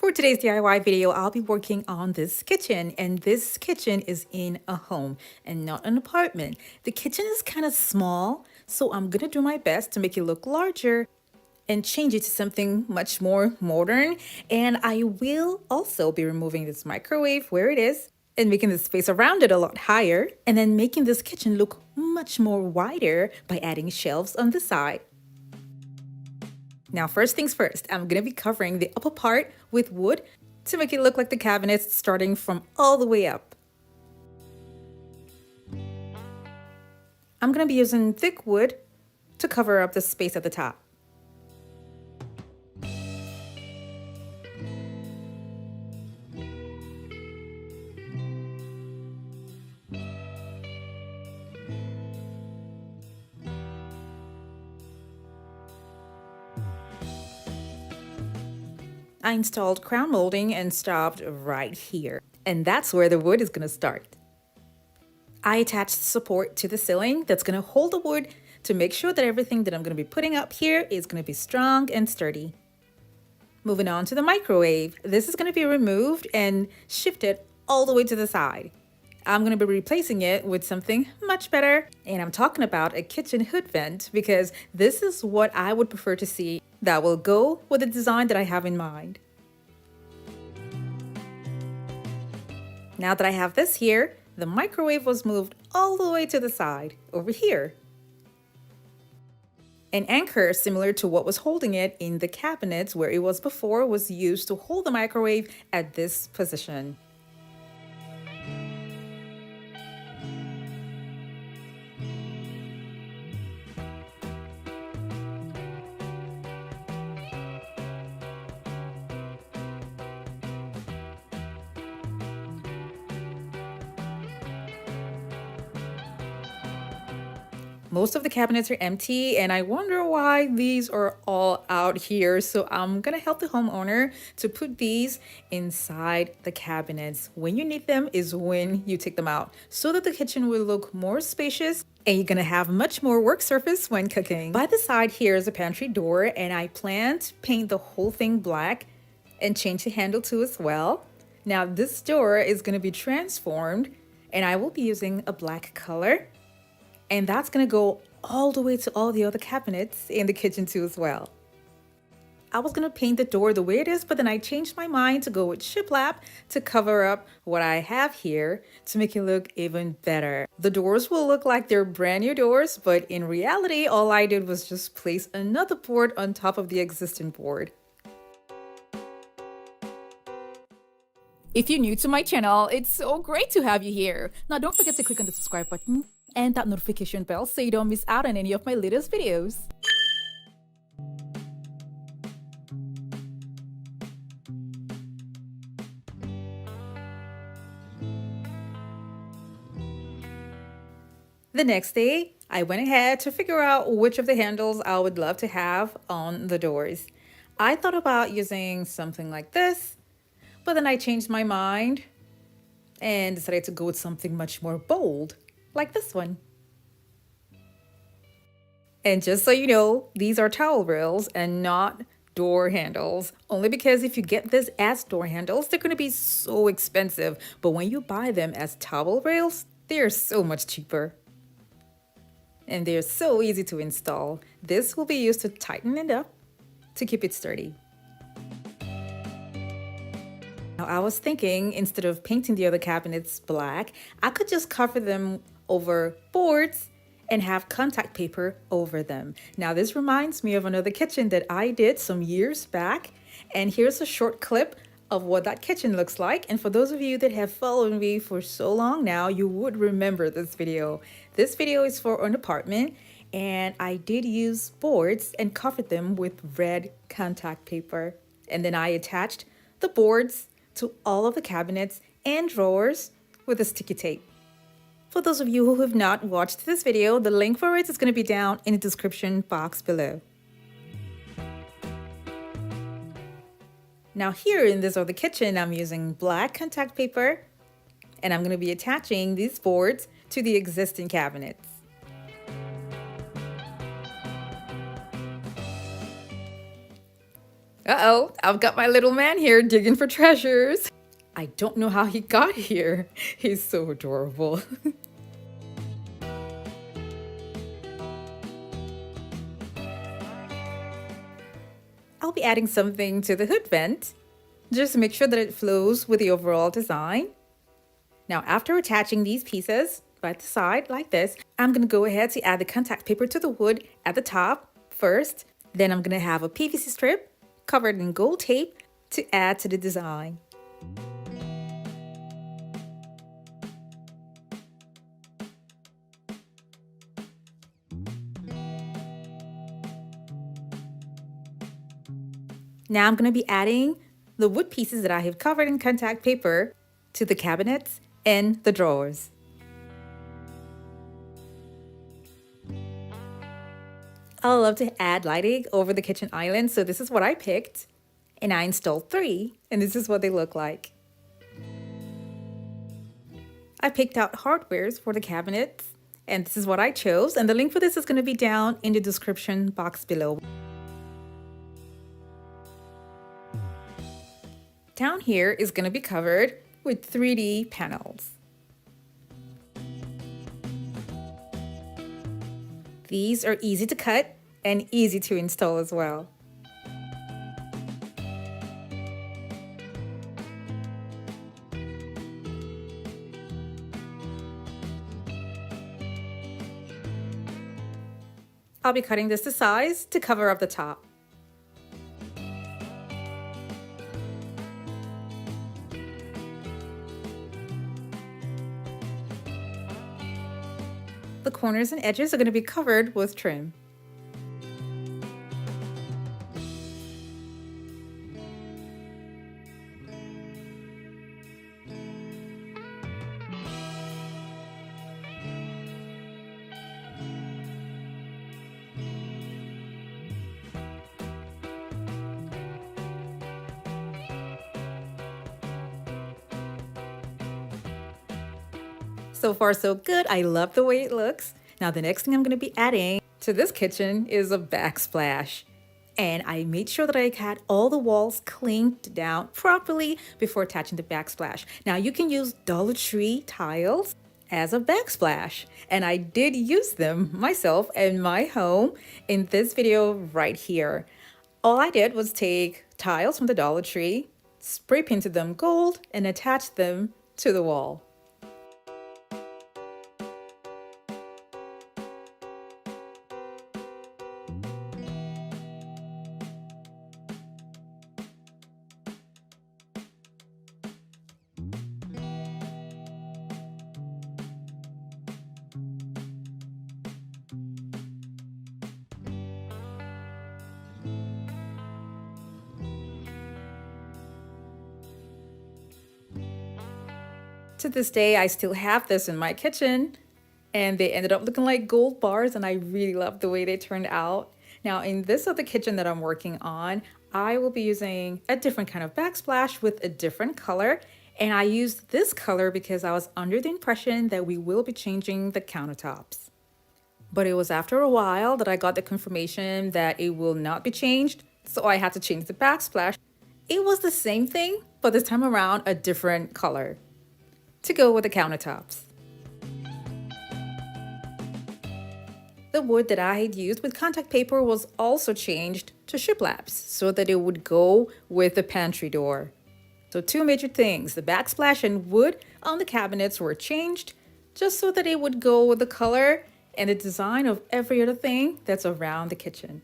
For today's DIY video, I'll be working on this kitchen, and this kitchen is in a home and not an apartment. The kitchen is kind of small, so I'm gonna do my best to make it look larger and change it to something much more modern. And I will also be removing this microwave where it is and making the space around it a lot higher, and then making this kitchen look much more wider by adding shelves on the side. Now, first things first, I'm going to be covering the upper part with wood to make it look like the cabinets starting from all the way up. I'm going to be using thick wood to cover up the space at the top. I installed crown molding and stopped right here. And that's where the wood is going to start. I attached support to the ceiling that's going to hold the wood to make sure that everything that I'm going to be putting up here is going to be strong and sturdy. Moving on to the microwave. This is going to be removed and shifted all the way to the side. I'm going to be replacing it with something much better. And I'm talking about a kitchen hood vent, because this is what I would prefer to see that will go with the design that I have in mind. Now that I have this here, the microwave was moved all the way to the side over here. An anchor similar to what was holding it in the cabinets where it was before was used to hold the microwave at this position. Most of the cabinets are empty, and I wonder why these are all out here. So I'm gonna help the homeowner to put these inside the cabinets. When you need them is when you take them out, so that the kitchen will look more spacious and you're gonna have much more work surface when cooking. By the side here is a pantry door, and I plan to paint the whole thing black and change the handle too as well. Now this door is gonna be transformed, and I will be using a black color. And that's going to go all the way to all the other cabinets in the kitchen too as well. I was going to paint the door the way it is, but then I changed my mind to go with Shiplap to cover up what I have here to make it look even better. The doors will look like they're brand new doors, but in reality, all I did was just place another board on top of the existing board. If you're new to my channel, it's so great to have you here. Now don't forget to click on the subscribe button and that notification bell so you don't miss out on any of my latest videos. The next day, I went ahead to figure out which of the handles I would love to have on the doors. I thought about using something like this, but then I changed my mind and decided to go with something much more bold, like this one. And just so you know, these are towel rails and not door handles, only because if you get this as door handles, they're going to be so expensive. But when you buy them as towel rails, they're so much cheaper. And they're so easy to install. This will be used to tighten it up to keep it sturdy. Now, I was thinking, instead of painting the other cabinets black, I could just cover them over boards and have contact paper over them. Now, this reminds me of another kitchen that I did some years back, and here's a short clip of what that kitchen looks like. And for those of you that have followed me for so long now, you would remember this video. This video is for an apartment, and I did use boards and covered them with red contact paper. And then I attached the boards to all of the cabinets and drawers with a sticky tape. For those of you who have not watched this video, the link for it is going to be down in the description box below. Now here in this other kitchen, I'm using black contact paper, and I'm going to be attaching these boards to the existing cabinets. Uh-oh, I've got my little man here digging for treasures. I don't know how he got here. He's so adorable. I'll be adding something to the hood vent. Just make sure that it flows with the overall design. Now, after attaching these pieces by the side like this, I'm going to go ahead to add the contact paper to the wood at the top first. Then I'm going to have a PVC strip covered in gold tape to add to the design. Now I'm going to be adding the wood pieces that I have covered in contact paper to the cabinets and the drawers. I love to add lighting over the kitchen island, so this is what I picked. And I installed 3, and this is what they look like. I picked out hardwares for the cabinets, and this is what I chose. And the link for this is going to be down in the description box below. Down here is going to be covered with 3D panels. These are easy to cut and easy to install as well. I'll be cutting this to size to cover up the top. The corners and edges are going to be covered with trim. So far so good. I love the way it looks. Now the next thing I'm going to be adding to this kitchen is a backsplash. And I made sure that I had all the walls cleaned down properly before attaching the backsplash. Now you can use Dollar Tree tiles as a backsplash. And I did use them myself in my home in this video right here. All I did was take tiles from the Dollar Tree, spray painted them gold, and attach them to the wall. To this day, I still have this in my kitchen, and they ended up looking like gold bars, and I really love the way they turned out. Now, in this other kitchen that I'm working on, I will be using a different kind of backsplash with a different color, and I used this color because I was under the impression that we will be changing the countertops. But it was after a while that I got the confirmation that it will not be changed, so I had to change the backsplash. It was the same thing, but this time around a different color to go with the countertops. The wood that I had used with contact paper was also changed to Shiplaps so that it would go with the pantry door. So 2 major things, the backsplash and wood on the cabinets were changed just so that it would go with the color and the design of every other thing that's around the kitchen.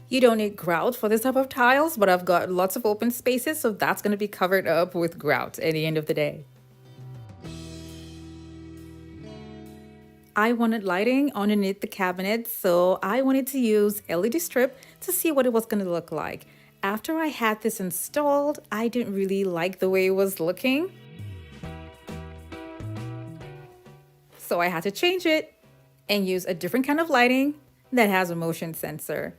You don't need grout for this type of tiles, but I've got lots of open spaces, so that's going to be covered up with grout at the end of the day. I wanted lighting underneath the cabinets, so I wanted to use LED strip to see what it was going to look like. After I had this installed, I didn't really like the way it was looking, so I had to change it and use a different kind of lighting that has a motion sensor.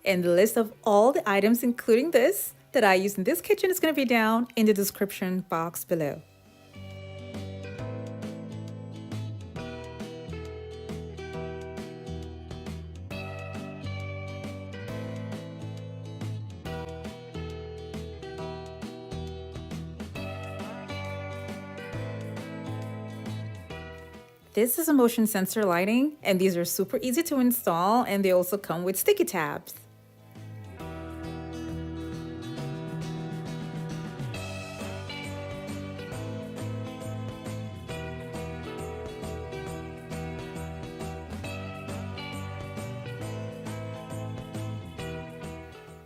And the list of all the items, including this, that I used in this kitchen is going to be down in the description box below. This is a motion sensor lighting, and these are super easy to install, and they also come with sticky tabs.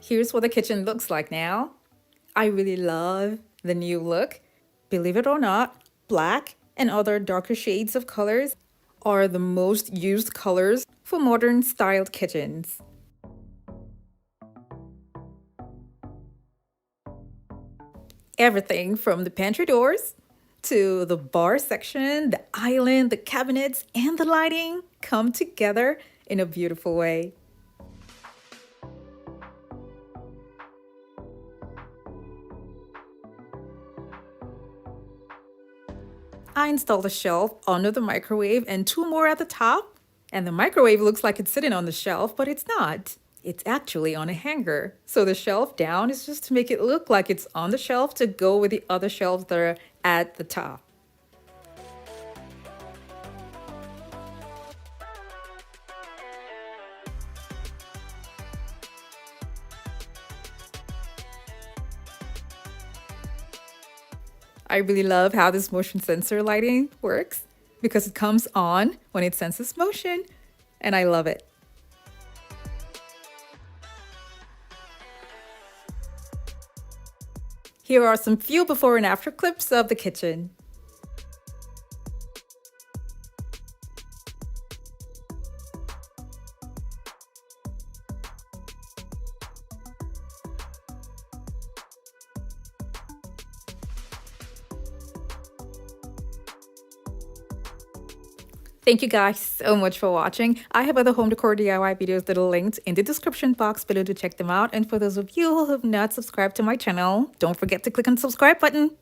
Here's what the kitchen looks like now. I really love the new look. Believe it or not, black and other darker shades of colors are the most used colors for modern styled kitchens. Everything from the pantry doors to the bar section, the island, the cabinets, and the lighting come together in a beautiful way. I installed a shelf under the microwave and two more at the top. And the microwave looks like it's sitting on the shelf, but it's not. It's actually on a hanger. So the shelf down is just to make it look like it's on the shelf to go with the other shelves that are at the top. I really love how this motion sensor lighting works because it comes on when it senses motion, and I love it. Here are some few before and after clips of the kitchen. Thank you guys so much for watching. I have other home decor DIY videos that are linked in the description box below to check them out. And for those of you who have not subscribed to my channel, don't forget to click on the subscribe button.